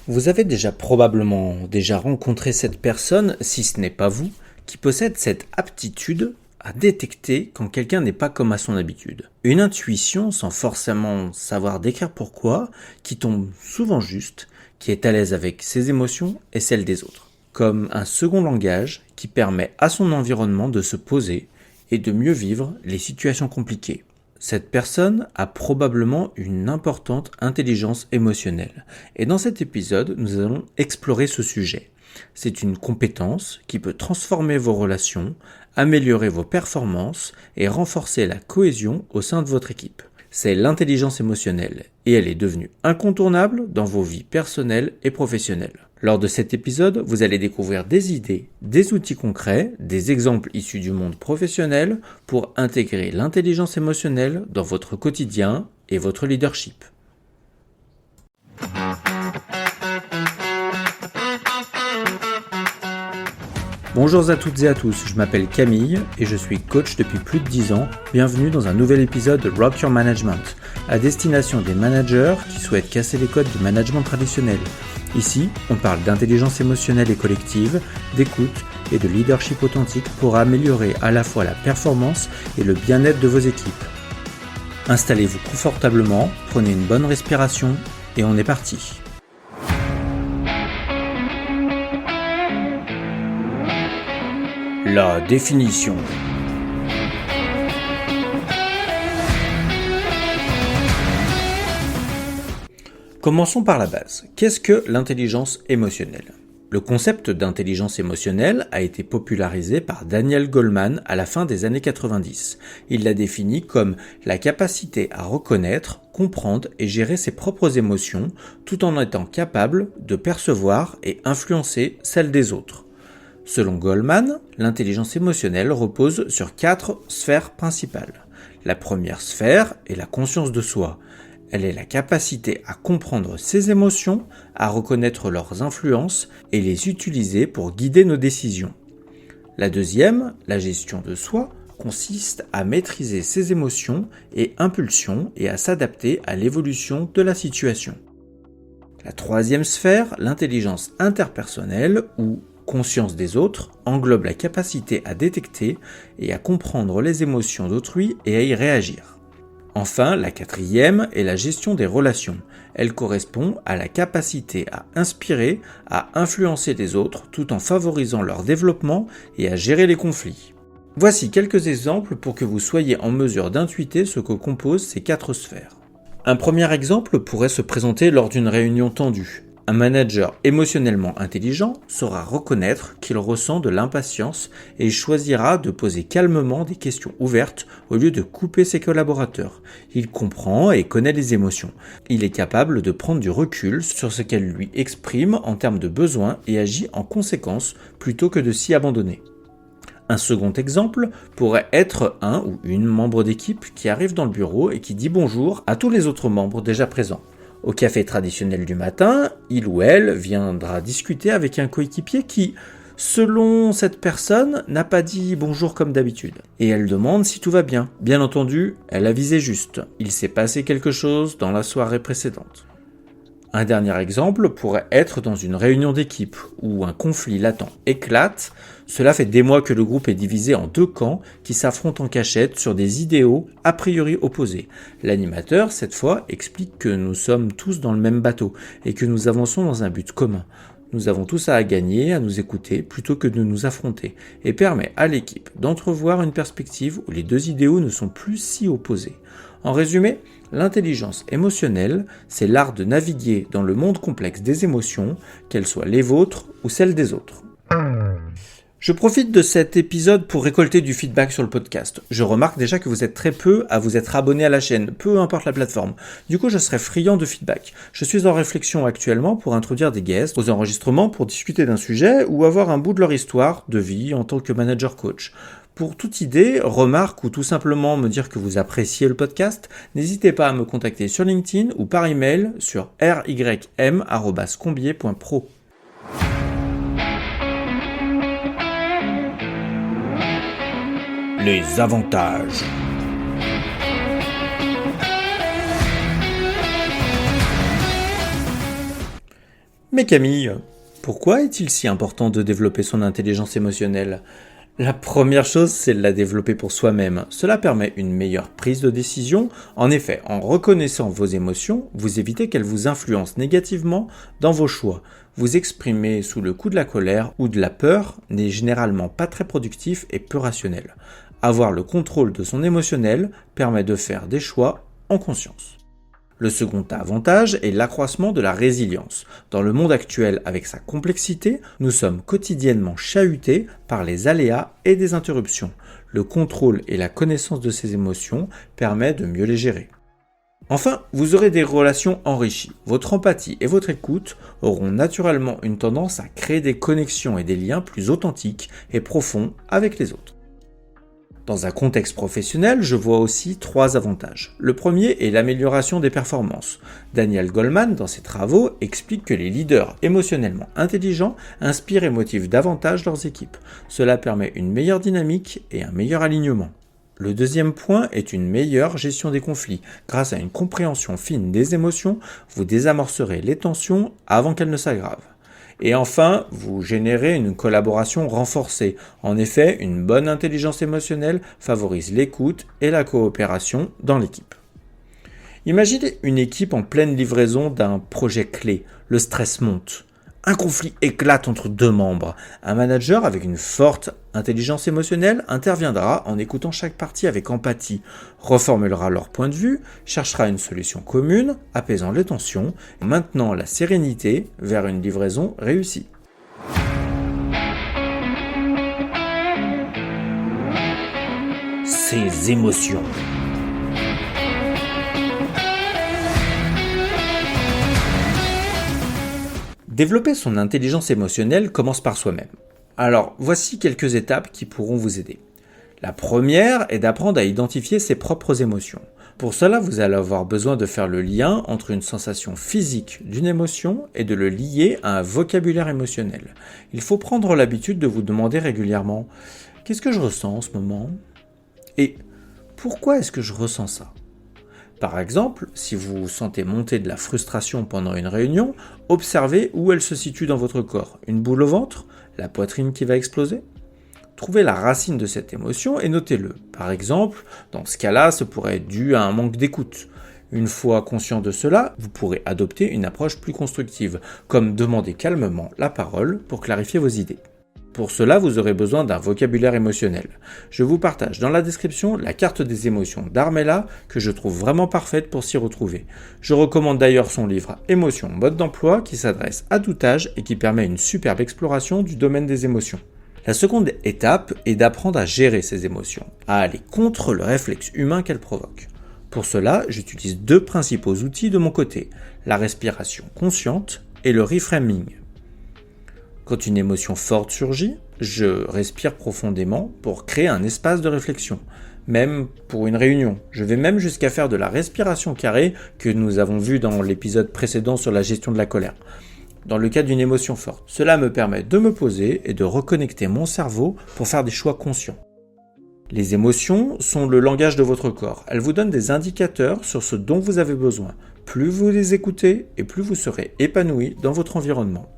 Vous avez probablement rencontré cette personne, si ce n'est pas vous, qui possède cette aptitude à détecter quand quelqu'un n'est pas comme à son habitude. Une intuition sans forcément savoir décrire pourquoi, qui tombe souvent juste, qui est à l'aise avec ses émotions et celles des autres. Comme un second langage qui permet à son environnement de se poser et de mieux vivre les situations compliquées. Cette personne a probablement une importante intelligence émotionnelle. Et dans cet épisode, nous allons explorer ce sujet. C'est une compétence qui peut transformer vos relations, améliorer vos performances et renforcer la cohésion au sein de votre équipe. C'est l'intelligence émotionnelle et elle est devenue incontournable dans vos vies personnelles et professionnelles. Lors de cet épisode, vous allez découvrir des idées, des outils concrets, des exemples issus du monde professionnel pour intégrer l'intelligence émotionnelle dans votre quotidien et votre leadership. Bonjour à toutes et à tous, je m'appelle Camille et je suis coach depuis plus de 10 ans. Bienvenue dans un nouvel épisode de Rock Your Management, à destination des managers qui souhaitent casser les codes du management traditionnel. Ici, on parle d'intelligence émotionnelle et collective, d'écoute et de leadership authentique pour améliorer à la fois la performance et le bien-être de vos équipes. Installez-vous confortablement, prenez une bonne respiration et on est parti. La définition. Commençons par la base. Qu'est-ce que l'intelligence émotionnelle ? Le concept d'intelligence émotionnelle a été popularisé par Daniel Goleman à la fin des années 90. Il l'a défini comme la capacité à reconnaître, comprendre et gérer ses propres émotions tout en étant capable de percevoir et influencer celles des autres. Selon Goleman, l'intelligence émotionnelle repose sur 4 sphères principales. La première sphère est la conscience de soi. Elle est la capacité à comprendre ses émotions, à reconnaître leurs influences et les utiliser pour guider nos décisions. La deuxième, la gestion de soi, consiste à maîtriser ses émotions et impulsions et à s'adapter à l'évolution de la situation. La troisième sphère, l'intelligence interpersonnelle ou conscience des autres, englobe la capacité à détecter et à comprendre les émotions d'autrui et à y réagir. Enfin, la quatrième est la gestion des relations. Elle correspond à la capacité à inspirer, à influencer les autres tout en favorisant leur développement et à gérer les conflits. Voici quelques exemples pour que vous soyez en mesure d'intuiter ce que composent ces 4 sphères. Un premier exemple pourrait se présenter lors d'une réunion tendue. Un manager émotionnellement intelligent saura reconnaître qu'il ressent de l'impatience et choisira de poser calmement des questions ouvertes au lieu de couper ses collaborateurs. Il comprend et connaît les émotions. Il est capable de prendre du recul sur ce qu'elles lui expriment en termes de besoins et agit en conséquence plutôt que de s'y abandonner. Un second exemple pourrait être un ou une membre d'équipe qui arrive dans le bureau et qui dit bonjour à tous les autres membres déjà présents. Au café traditionnel du matin, il ou elle viendra discuter avec un coéquipier qui, selon cette personne, n'a pas dit bonjour comme d'habitude. Et elle demande si tout va bien. Bien entendu, elle a visé juste. Il s'est passé quelque chose dans la soirée précédente. Un dernier exemple pourrait être dans une réunion d'équipe où un conflit latent éclate. Cela fait des mois que le groupe est divisé en 2 camps qui s'affrontent en cachette sur des idéaux a priori opposés. L'animateur, cette fois, explique que nous sommes tous dans le même bateau et que nous avançons dans un but commun. Nous avons tous à gagner, à nous écouter plutôt que de nous affronter et permet à l'équipe d'entrevoir une perspective où les 2 idéaux ne sont plus si opposés. En résumé, l'intelligence émotionnelle, c'est l'art de naviguer dans le monde complexe des émotions, qu'elles soient les vôtres ou celles des autres. Je profite de cet épisode pour récolter du feedback sur le podcast. Je remarque déjà que vous êtes très peu à vous être abonné à la chaîne, peu importe la plateforme. Du coup, je serais friand de feedback. Je suis en réflexion actuellement pour introduire des guests aux enregistrements pour discuter d'un sujet ou avoir un bout de leur histoire de vie en tant que manager coach. Pour toute idée, remarque ou tout simplement me dire que vous appréciez le podcast, n'hésitez pas à me contacter sur LinkedIn ou par email sur rym@combier.pro. Les avantages. Mais Camille, pourquoi est-il si important de développer son intelligence émotionnelle ? La première chose, c'est de la développer pour soi-même. Cela permet une meilleure prise de décision. En effet, en reconnaissant vos émotions, vous évitez qu'elles vous influencent négativement dans vos choix. Vous exprimer sous le coup de la colère ou de la peur n'est généralement pas très productif et peu rationnel. Avoir le contrôle de son émotionnel permet de faire des choix en conscience. Le second avantage est l'accroissement de la résilience. Dans le monde actuel avec sa complexité, nous sommes quotidiennement chahutés par les aléas et des interruptions. Le contrôle et la connaissance de ces émotions permet de mieux les gérer. Enfin, vous aurez des relations enrichies. Votre empathie et votre écoute auront naturellement une tendance à créer des connexions et des liens plus authentiques et profonds avec les autres. Dans un contexte professionnel, je vois aussi 3 avantages. Le premier est l'amélioration des performances. Daniel Goleman, dans ses travaux, explique que les leaders émotionnellement intelligents inspirent et motivent davantage leurs équipes. Cela permet une meilleure dynamique et un meilleur alignement. Le deuxième point est une meilleure gestion des conflits. Grâce à une compréhension fine des émotions, vous désamorcerez les tensions avant qu'elles ne s'aggravent. Et enfin, vous générez une collaboration renforcée. En effet, une bonne intelligence émotionnelle favorise l'écoute et la coopération dans l'équipe. Imaginez une équipe en pleine livraison d'un projet clé. Le stress monte. Un conflit éclate entre 2 membres. Un manager avec une forte intelligence émotionnelle interviendra en écoutant chaque partie avec empathie, reformulera leur point de vue, cherchera une solution commune, apaisant les tensions, et maintenant la sérénité vers une livraison réussie. Ces émotions. Développer son intelligence émotionnelle commence par soi-même. Alors, voici quelques étapes qui pourront vous aider. La première est d'apprendre à identifier ses propres émotions. Pour cela, vous allez avoir besoin de faire le lien entre une sensation physique d'une émotion et de le lier à un vocabulaire émotionnel. Il faut prendre l'habitude de vous demander régulièrement « Qu'est-ce que je ressens en ce moment ?» et « Pourquoi est-ce que je ressens ça ?» Par exemple, si vous sentez monter de la frustration pendant une réunion, observez où elle se situe dans votre corps. Une boule au ventre ? La poitrine qui va exploser ? Trouvez la racine de cette émotion et notez-le. Par exemple, dans ce cas-là, ce pourrait être dû à un manque d'écoute. Une fois conscient de cela, vous pourrez adopter une approche plus constructive, comme demander calmement la parole pour clarifier vos idées. Pour cela, vous aurez besoin d'un vocabulaire émotionnel. Je vous partage dans la description la carte des émotions d'Armella que je trouve vraiment parfaite pour s'y retrouver. Je recommande d'ailleurs son livre Émotions, mode d'emploi qui s'adresse à tout âge et qui permet une superbe exploration du domaine des émotions. La seconde étape est d'apprendre à gérer ces émotions, à aller contre le réflexe humain qu'elles provoquent. Pour cela, j'utilise 2 principaux outils de mon côté, la respiration consciente et le reframing. Quand une émotion forte surgit, je respire profondément pour créer un espace de réflexion. Même pour une réunion, je vais même jusqu'à faire de la respiration carrée que nous avons vu dans l'épisode précédent sur la gestion de la colère. Dans le cas d'une émotion forte, cela me permet de me poser et de reconnecter mon cerveau pour faire des choix conscients. Les émotions sont le langage de votre corps. Elles vous donnent des indicateurs sur ce dont vous avez besoin. Plus vous les écoutez et plus vous serez épanoui dans votre environnement.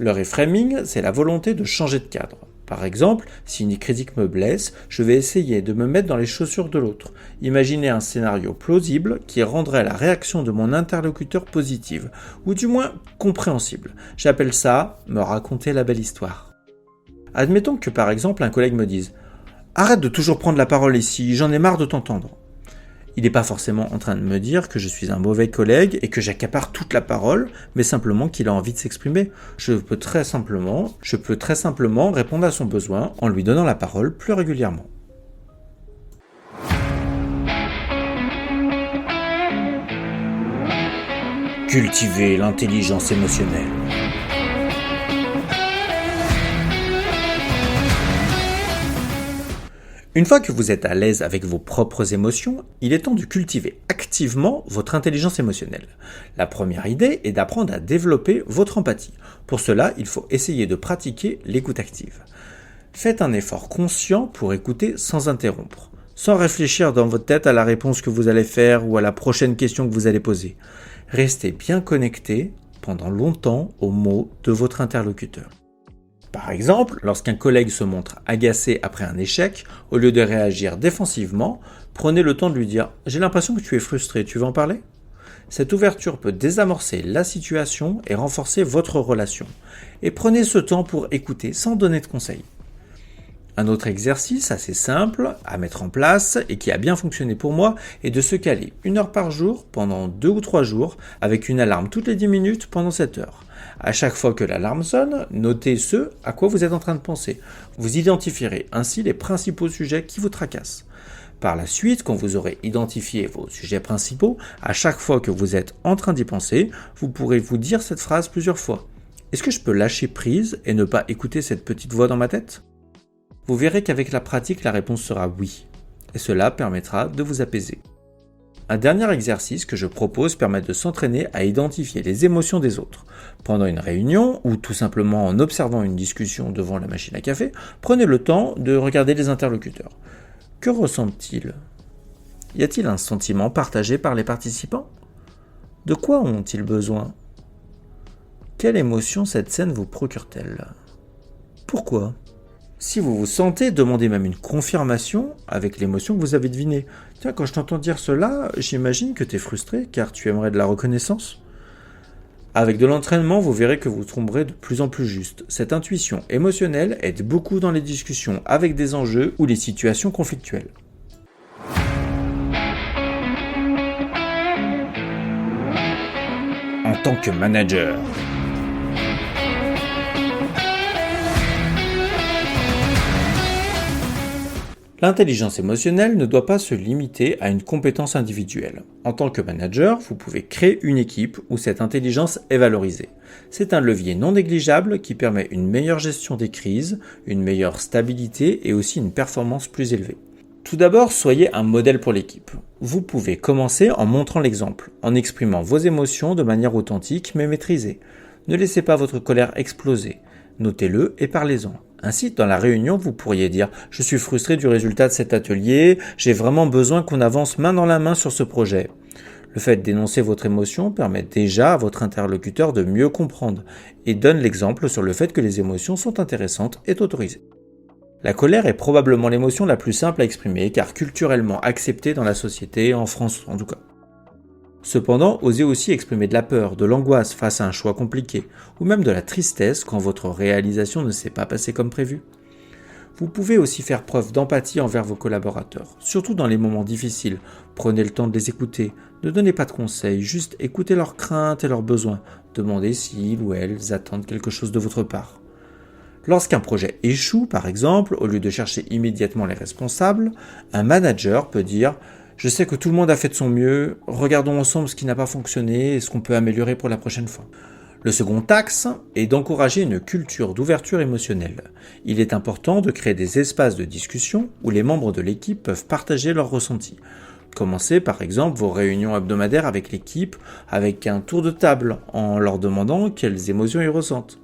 Le reframing, c'est la volonté de changer de cadre. Par exemple, si une critique me blesse, je vais essayer de me mettre dans les chaussures de l'autre. Imaginez un scénario plausible qui rendrait la réaction de mon interlocuteur positive, ou du moins compréhensible. J'appelle ça me raconter la belle histoire. Admettons que par exemple un collègue me dise « Arrête de toujours prendre la parole ici, j'en ai marre de t'entendre ». Il n'est pas forcément en train de me dire que je suis un mauvais collègue et que j'accapare toute la parole, mais simplement qu'il a envie de s'exprimer. Je peux très simplement répondre à son besoin en lui donnant la parole plus régulièrement. Cultiver l'intelligence émotionnelle. Une fois que vous êtes à l'aise avec vos propres émotions, il est temps de cultiver activement votre intelligence émotionnelle. La première idée est d'apprendre à développer votre empathie. Pour cela, il faut essayer de pratiquer l'écoute active. Faites un effort conscient pour écouter sans interrompre, sans réfléchir dans votre tête à la réponse que vous allez faire ou à la prochaine question que vous allez poser. Restez bien connecté pendant longtemps aux mots de votre interlocuteur. Par exemple, lorsqu'un collègue se montre agacé après un échec, au lieu de réagir défensivement, prenez le temps de lui dire « J'ai l'impression que tu es frustré, tu veux en parler ?» Cette ouverture peut désamorcer la situation et renforcer votre relation. Et prenez ce temps pour écouter sans donner de conseils. Un autre exercice assez simple à mettre en place et qui a bien fonctionné pour moi est de se caler 1 heure par jour pendant 2 ou 3 jours avec une alarme toutes les 10 minutes pendant 7 heures. À chaque fois que l'alarme sonne, notez ce à quoi vous êtes en train de penser. Vous identifierez ainsi les principaux sujets qui vous tracassent. Par la suite, quand vous aurez identifié vos sujets principaux, à chaque fois que vous êtes en train d'y penser, vous pourrez vous dire cette phrase plusieurs fois. Est-ce que je peux lâcher prise et ne pas écouter cette petite voix dans ma tête ? Vous verrez qu'avec la pratique, la réponse sera oui. Et cela permettra de vous apaiser. Un dernier exercice que je propose permet de s'entraîner à identifier les émotions des autres. Pendant une réunion, ou tout simplement en observant une discussion devant la machine à café, prenez le temps de regarder les interlocuteurs. Que ressentent-ils ? Y a-t-il un sentiment partagé par les participants ? De quoi ont-ils besoin ? Quelle émotion cette scène vous procure-t-elle ? Pourquoi ? Si vous vous sentez, demandez même une confirmation avec l'émotion que vous avez devinée. Tiens, quand je t'entends dire cela, j'imagine que tu es frustré car tu aimerais de la reconnaissance. Avec de l'entraînement, vous verrez que vous tomberez de plus en plus juste. Cette intuition émotionnelle aide beaucoup dans les discussions avec des enjeux ou les situations conflictuelles. En tant que manager, l'intelligence émotionnelle ne doit pas se limiter à une compétence individuelle. En tant que manager, vous pouvez créer une équipe où cette intelligence est valorisée. C'est un levier non négligeable qui permet une meilleure gestion des crises, une meilleure stabilité et aussi une performance plus élevée. Tout d'abord, soyez un modèle pour l'équipe. Vous pouvez commencer en montrant l'exemple, en exprimant vos émotions de manière authentique mais maîtrisée. Ne laissez pas votre colère exploser. Notez-le et parlez-en. Ainsi, dans la réunion, vous pourriez dire « Je suis frustré du résultat de cet atelier, j'ai vraiment besoin qu'on avance main dans la main sur ce projet ». Le fait d'énoncer votre émotion permet déjà à votre interlocuteur de mieux comprendre et donne l'exemple sur le fait que les émotions sont intéressantes et autorisées. La colère est probablement l'émotion la plus simple à exprimer car culturellement acceptée dans la société, en France en tout cas. Cependant, osez aussi exprimer de la peur, de l'angoisse face à un choix compliqué, ou même de la tristesse quand votre réalisation ne s'est pas passée comme prévu. Vous pouvez aussi faire preuve d'empathie envers vos collaborateurs, surtout dans les moments difficiles. Prenez le temps de les écouter, ne donnez pas de conseils, juste écoutez leurs craintes et leurs besoins. Demandez s'ils ou elles attendent quelque chose de votre part. Lorsqu'un projet échoue, par exemple, au lieu de chercher immédiatement les responsables, un manager peut dire « Je sais que tout le monde a fait de son mieux, regardons ensemble ce qui n'a pas fonctionné et ce qu'on peut améliorer pour la prochaine fois. » Le second axe est d'encourager une culture d'ouverture émotionnelle. Il est important de créer des espaces de discussion où les membres de l'équipe peuvent partager leurs ressentis. Commencez par exemple vos réunions hebdomadaires avec l'équipe avec un tour de table en leur demandant quelles émotions ils ressentent.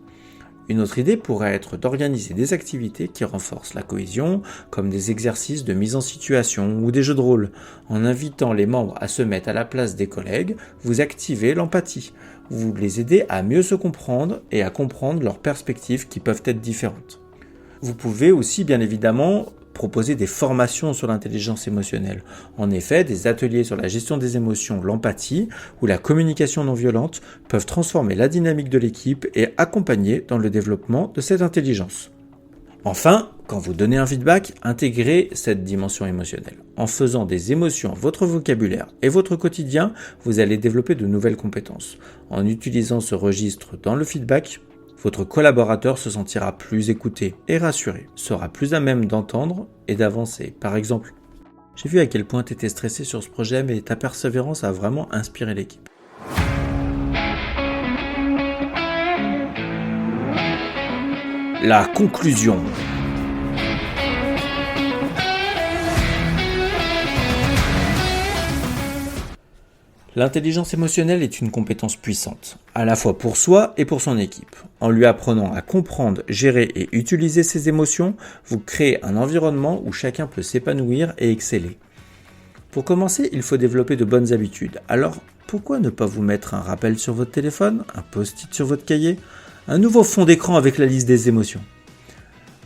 Une autre idée pourrait être d'organiser des activités qui renforcent la cohésion, comme des exercices de mise en situation ou des jeux de rôle. En invitant les membres à se mettre à la place des collègues, vous activez l'empathie. Vous les aidez à mieux se comprendre et à comprendre leurs perspectives qui peuvent être différentes. Vous pouvez aussi bien évidemment proposer des formations sur l'intelligence émotionnelle. En effet, des ateliers sur la gestion des émotions, l'empathie ou la communication non violente peuvent transformer la dynamique de l'équipe et accompagner dans le développement de cette intelligence. Enfin, quand vous donnez un feedback, intégrez cette dimension émotionnelle. En faisant des émotions votre vocabulaire et votre quotidien, vous allez développer de nouvelles compétences. En utilisant ce registre dans le feedback, votre collaborateur se sentira plus écouté et rassuré, sera plus à même d'entendre et d'avancer. Par exemple, j'ai vu à quel point tu étais stressé sur ce projet, mais ta persévérance a vraiment inspiré l'équipe. La conclusion. L'intelligence émotionnelle est une compétence puissante, à la fois pour soi et pour son équipe. En lui apprenant à comprendre, gérer et utiliser ses émotions, vous créez un environnement où chacun peut s'épanouir et exceller. Pour commencer, il faut développer de bonnes habitudes. Alors, pourquoi ne pas vous mettre un rappel sur votre téléphone, un post-it sur votre cahier, un nouveau fond d'écran avec la liste des émotions?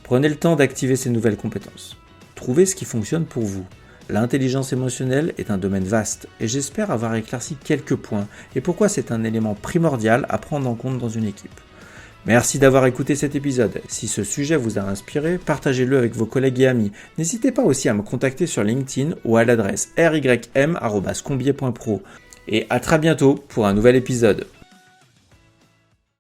Prenez le temps d'activer ces nouvelles compétences. Trouvez ce qui fonctionne pour vous. L'intelligence émotionnelle est un domaine vaste et j'espère avoir éclairci quelques points et pourquoi c'est un élément primordial à prendre en compte dans une équipe. Merci d'avoir écouté cet épisode. Si ce sujet vous a inspiré, partagez-le avec vos collègues et amis. N'hésitez pas aussi à me contacter sur LinkedIn ou à l'adresse rym@combier.pro. Et à très bientôt pour un nouvel épisode.